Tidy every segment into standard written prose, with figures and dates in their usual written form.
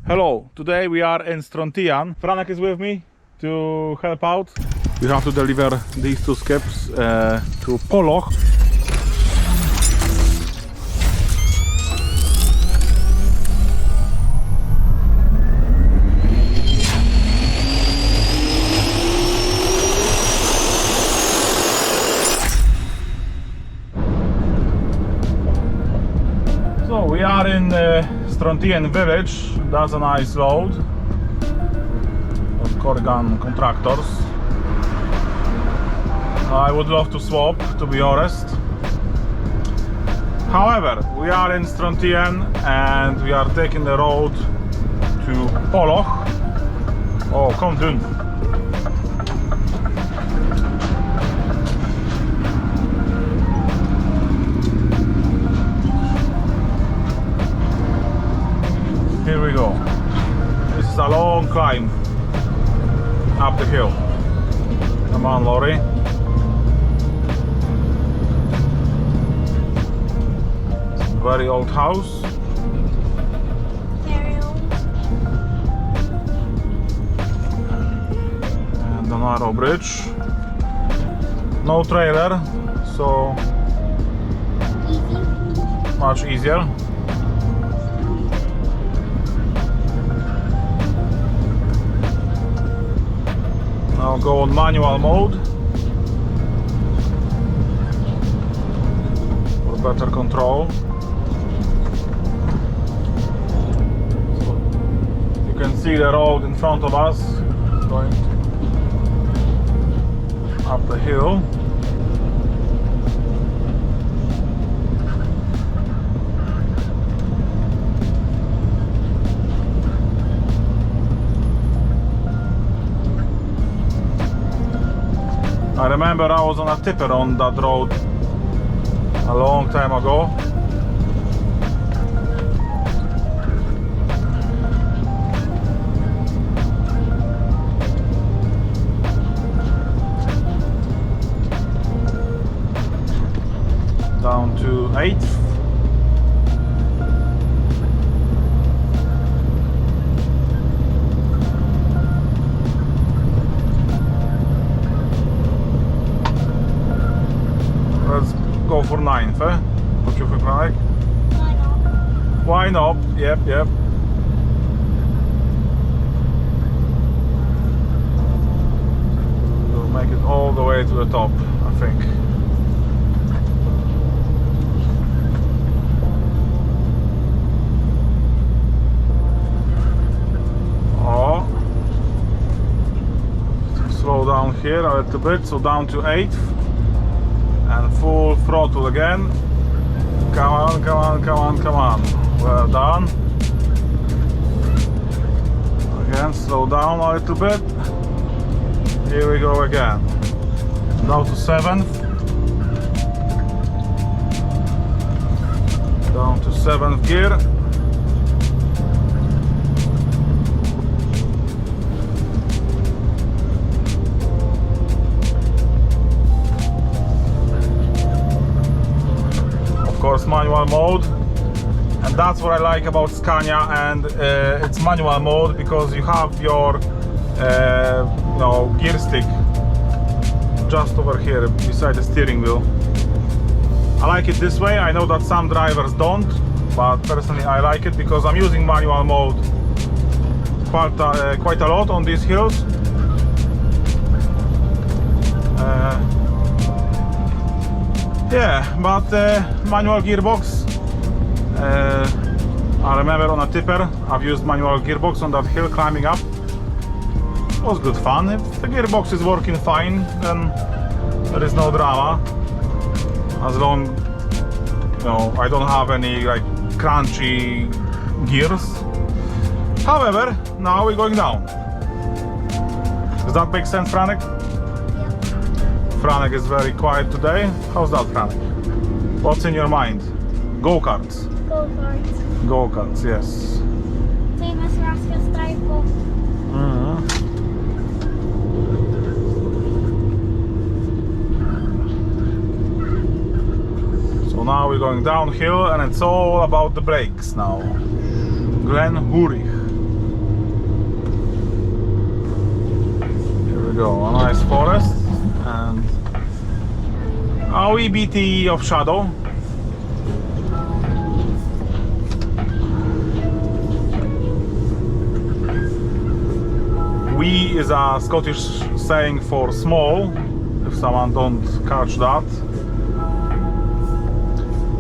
Hello, today we are in Strontian. Franek is with me to help out. We have to deliver these two skips to Polloch. So we are in Strontian village. That's a nice load of Corgan contractors. I would love to swap, to be honest. However, we are in Strontian and we are taking the road to Polloch. Oh, come on. Here we go. This is a long climb up the hill. Come on, lorry. Very old house. Very old. And a narrow bridge. No trailer, so Easy. much easier. Now go on manual mode for better control. So you can see the road in front of us going up the hill. I remember I was on a tipper on that road a long time ago. Down to 8th. Let's go for 9th, eh? What you think, Franek? Why not? Why not? Yep. We'll make it all the way to the top, I think. Oh. Slow down here a little bit, so down to 8th. And full throttle again. Come on. Well done. Again, slow down a little bit. Here we go again. Down to 7th. Down to 7th gear. Of course, manual mode, and that's what I like about Scania, and it's manual mode because you have your gear stick just over here beside the steering wheel. I like it this way. I know that some drivers don't, but personally I like it because I'm using manual mode quite a lot on these hills. Yeah, but manual gearbox. I remember on a tipper I've used manual gearbox on that hill climbing up. It was good fun. If the gearbox is working fine, then there is no drama. As long I don't have any like crunchy gears. However, now we're going down. Does that make sense, Franek? Franek is very quiet today. How's that, Franek? What's in your mind? Go-karts. Go-karts. Go-karts, yes. Famous Rascal Strajków. So now we're going downhill and it's all about the brakes now. Glen Hurich. we go, a nice forest and a wee bit of shadow. Wee is a Scottish saying for small, if someone don't catch that.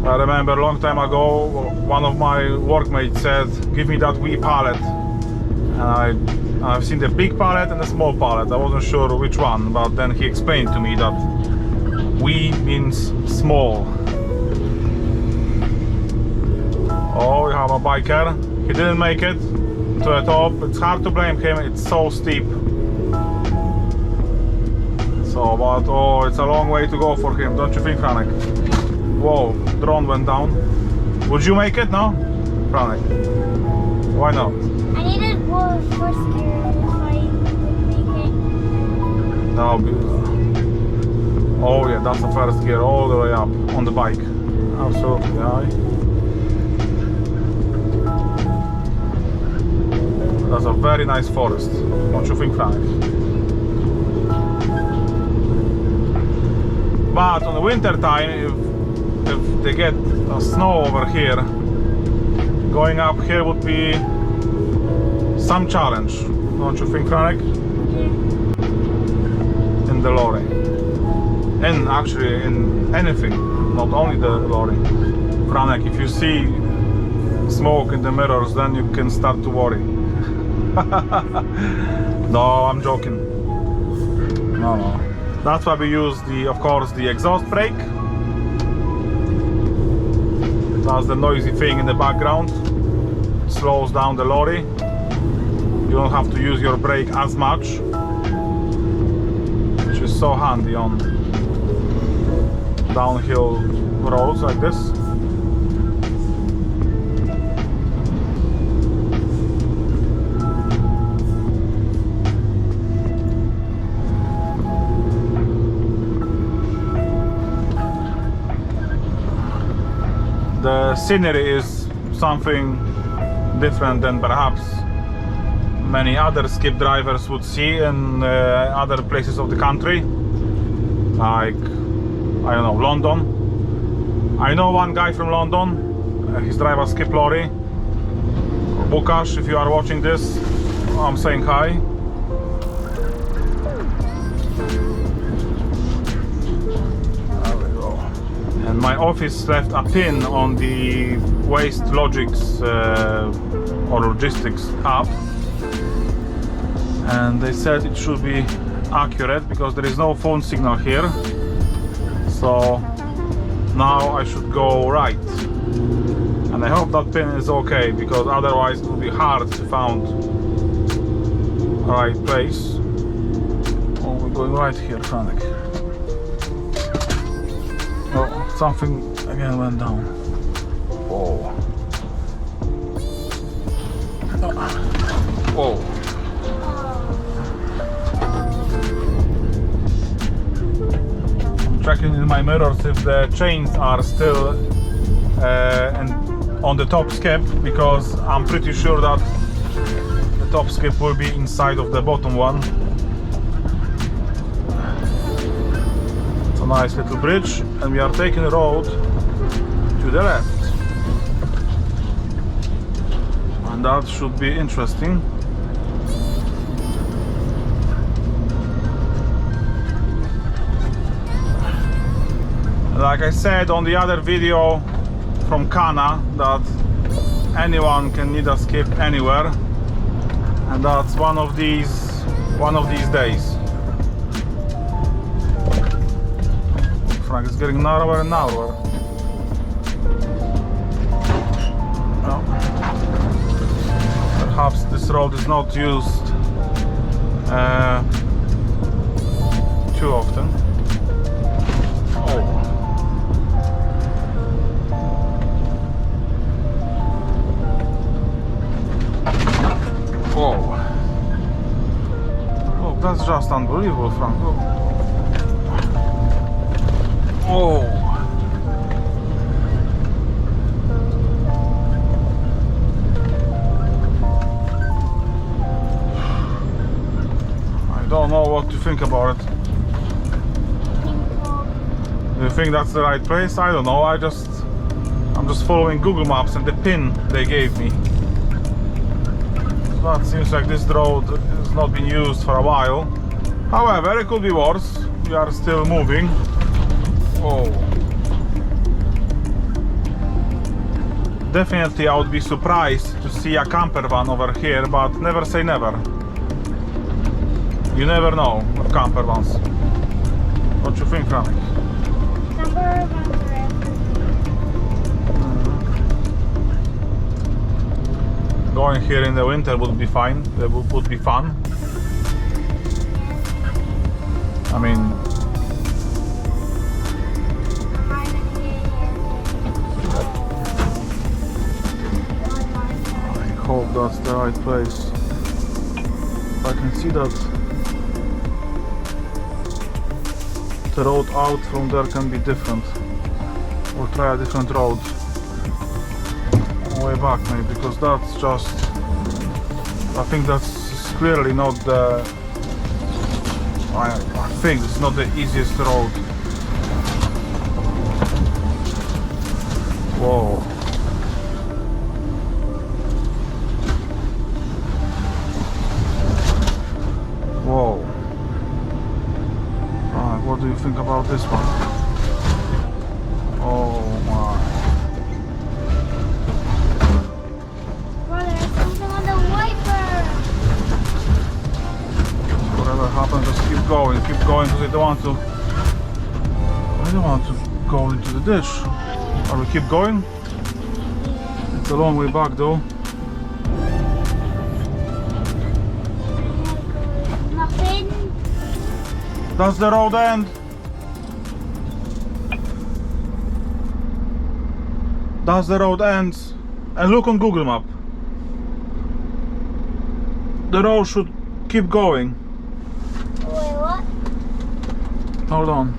I remember a long time ago, one of my workmates said, give me that wee pallet. And I've seen the big pallet and the small pallet. I wasn't sure which one, but then he explained to me that wee means small. Oh, we have a biker. He didn't make it to the top. It's hard to blame him, it's so steep. So, but oh, it's a long way to go for him, don't you think, Franek? Whoa, drone went down. Would you make it? No? Franek? Why not? I needed more first gear if I would make it. No. Oh yeah, that's the first gear all the way up on the bike. Absolutely, aye. That's a very nice forest. Don't you think, Franek? But on the winter time, if they get snow over here, going up here would be some challenge, don't you think, Franek? Yeah. In the lorry, and actually in anything, not only the lorry. Franek, if you see smoke in the mirrors, then you can start to worry. No, I'm joking. No. That's why we use of course, the exhaust brake. That's the noisy thing in the background. It slows down the lorry. You don't have to use your brake as much, which is so handy on downhill roads like this. The scenery is something different than perhaps many other skip drivers would see in other places of the country, like, I don't know, London. I know one guy from London, he's driver a skip lorry. Bukash, if you are watching this, I'm saying hi. My office left a pin on the Waste Logics or Logistics app, and they said it should be accurate because there is no phone signal here. So now I should go right, and I hope that pin is okay, because otherwise it will be hard to find the right place. Oh, we're going right here, Franek. Oh, something again went down. Whoa. Whoa. I'm checking in my mirrors if the chains are still on the top skip, because I'm pretty sure that the top skip will be inside of the bottom one. A nice little bridge, and we are taking the road to the left, and that should be interesting. Like I said on the other video from Scania, that anyone can need a skip anywhere, and that's one of these days. It's getting narrower and narrower. Well, perhaps this road is not used too often. Oh. Whoa. Oh, that's just unbelievable, Franco. Oh, I don't know what to think about it. Do you think that's the right place? I don't know. I'm just following Google Maps and the pin they gave me. But it seems like this road has not been used for a while. However, it could be worse. We are still moving. Oh. Definitely I would be surprised to see a camper van over here, but never say never. You never know with camper vans. What do you think, Frank? Camper vans are everywhere. Going here in the winter would be fine. It would be fun. I mean, I hope that's the right place. I can see that the road out from there can be different. We'll try a different road. Way back maybe, because that's just, I think that's clearly not the, I think it's not the easiest road. Whoa. Whoa. Alright, what do you think about this one? Oh my. Whatever happens, just keep going because I don't want to go into the ditch. Or we keep going? It's a long way back though. Nothing. Does the road end? Does the road end? And look on Google Map. The road should keep going. Wait, what? Hold on.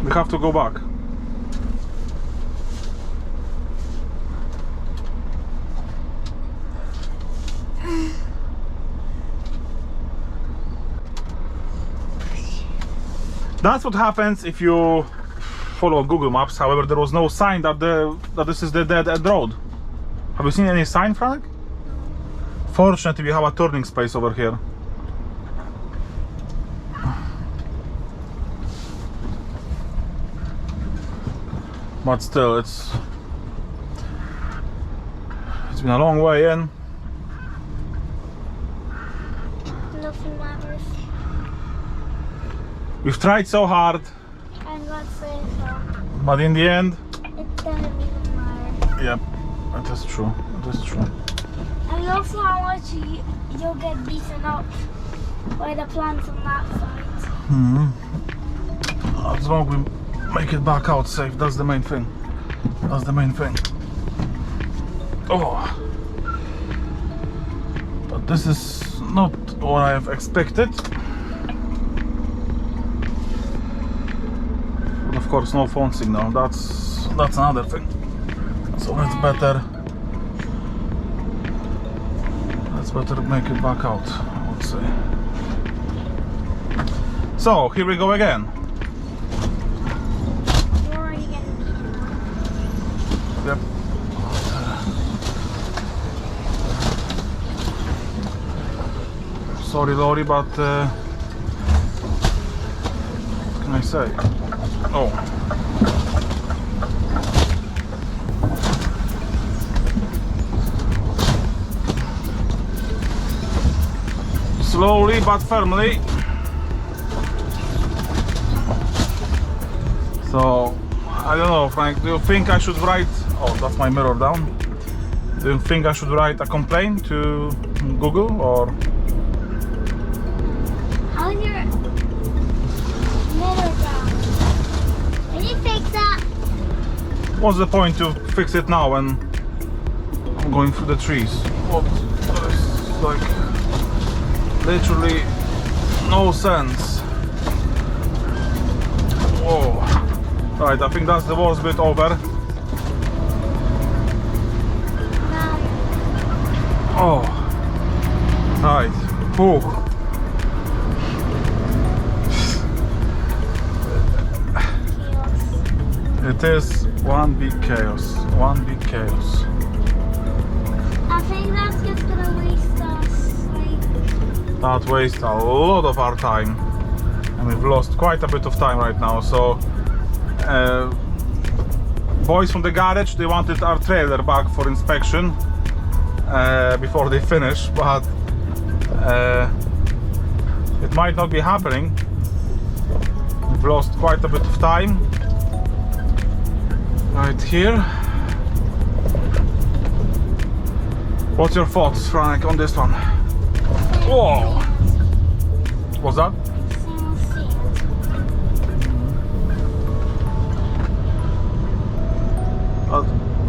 We have to go back. That's what happens if you follow Google Maps. However, there was no sign that this is the dead end road. Have you seen any sign, Frank? Fortunately, we have a turning space over here. But still, it's been a long way in. Nothing matters. We've tried so hard, I'm not saying so. but in the end, It doesn't even matter. yep, that is true. That is true. And you'll see how much you'll get beaten up by the plants on that side. As long as we make it back out safe, that's the main thing. That's the main thing. Oh, but this is not what I have expected. But of course, no phone signal. That's another thing. So it's better. Let's better make it back out, I would say. So here we go again. You're already getting beaten up. Yep. Sorry, Lori, but what can I say? Oh. Slowly but firmly. So, I don't know, Frank, do you think I should write... Oh, that's my mirror down. Do you think I should write a complaint to Google or... How's your mirror down? Can you fix that? What's the point to fix it now when I'm going through the trees? What? There's like literally no sense. Whoa. Right, I think that's the worst bit over. No. Oh. Right. Whew. Chaos. It is one big chaos. One big chaos. I think that's just gonna waste us, like... That wastes a lot of our time. And we've lost quite a bit of time right now. So, boys from the garage, they wanted our trailer back for inspection before they finish, but it might not be happening. We've lost quite a bit of time right here. What's your thoughts, Frank, on this one? Whoa! What's that?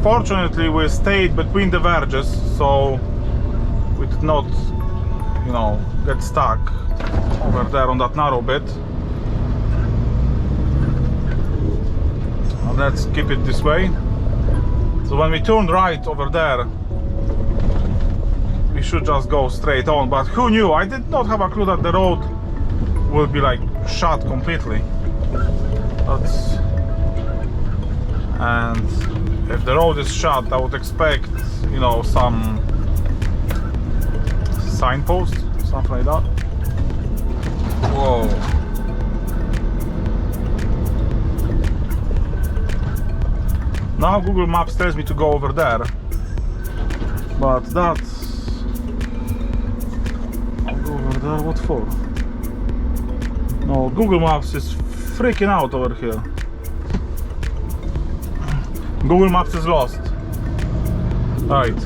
Fortunately, we stayed between the verges, so we did not, you know, get stuck over there on that narrow bit. Now let's keep it this way. So when we turned right over there, we should just go straight on. But who knew? I did not have a clue that the road will be like shut completely. And if the road is shut, I would expect, you know, some signpost, something like that. Whoa. Now Google Maps tells me to go over there, but that's... I'll go over there, what for? No, Google Maps is freaking out over here. Google Maps is lost. Right.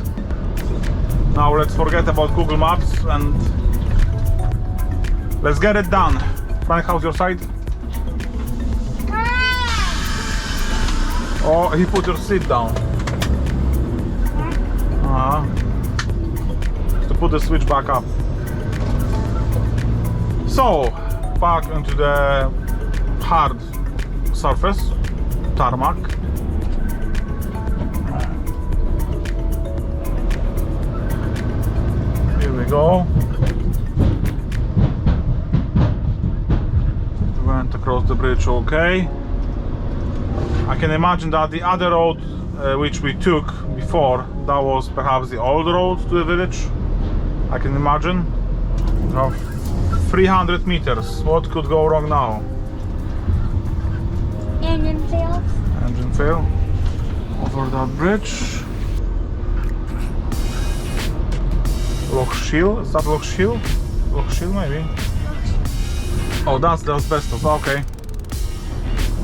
Now let's forget about Google Maps and let's get it done. Frank, how's your side? Oh, he put your seat down. To put the switch back up. So, back into the hard surface, tarmac. Go. Went across the bridge, okay. I can imagine that the other road which we took before, that was perhaps the old road to the village. I can imagine. Now 300 meters. What could go wrong now? Engine fails. Engine fail. Over that bridge. Loch Shiel? Is that Loch Shiel? Loch Shiel maybe? Oh, that's the asbestos, okay.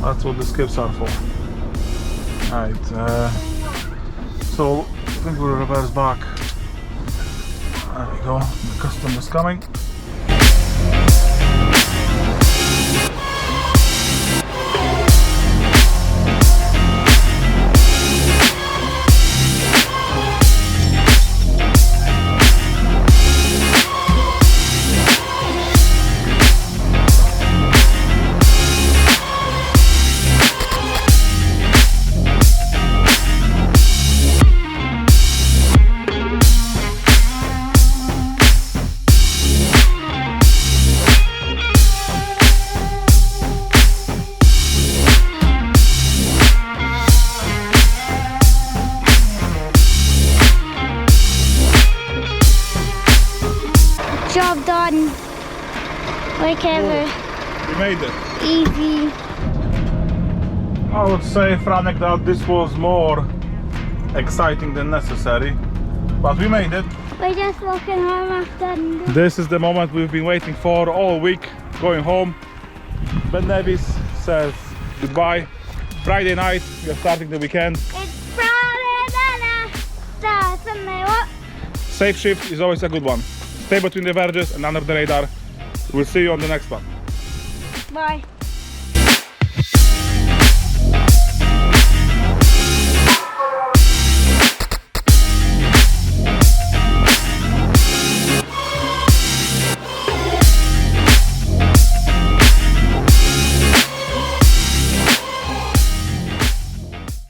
That's what the skips are for. Right, so I think we'll reverse back. There we go, the customer is coming. Job done. Like ever. We made it. Easy. I would say, Franek, that this was more exciting than necessary, but we made it. We're just walking home after. This is the moment we've been waiting for all week, going home. Ben Nevis says goodbye. Friday night, we are starting the weekend. It's Friday night. That's Sunday. What? Safe shift is always a good one. Stay between the verges and under the radar. We'll see you on the next one. Bye.